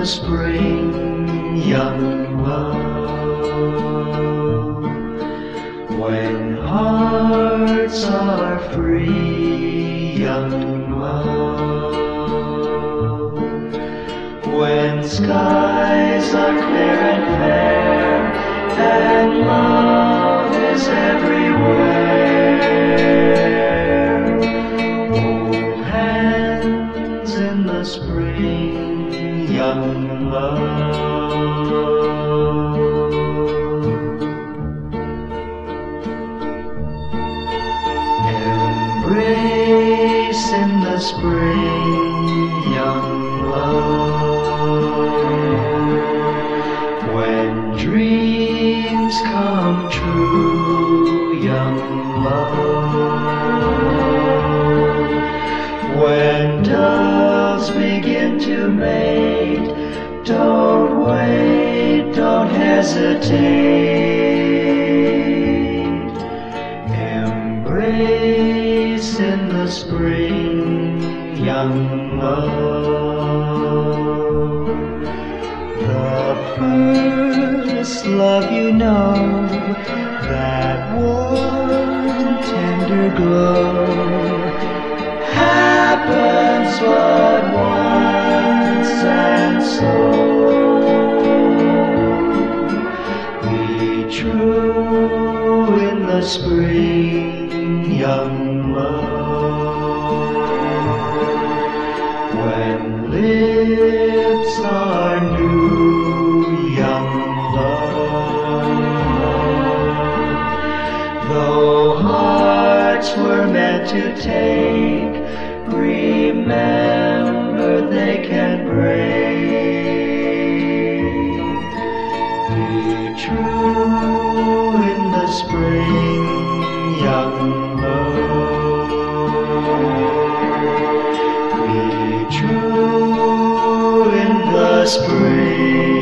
spring, young love. When hearts are free, young love. When skies are clear and fair, and love is everywhere. Hold hands in the spring, young love. Embrace in the spring, young love. When dreams come true, young love. When doves begin to mate, don't wait, don't hesitate. Embrace in the spring, young love. The first love you know, that warm, tender glow, happens but once, and so be true in the spring, young love. When lips are new, young love. Though hearts were meant to take, remember they can break. Be true in the spring, young love. Be true in the spring.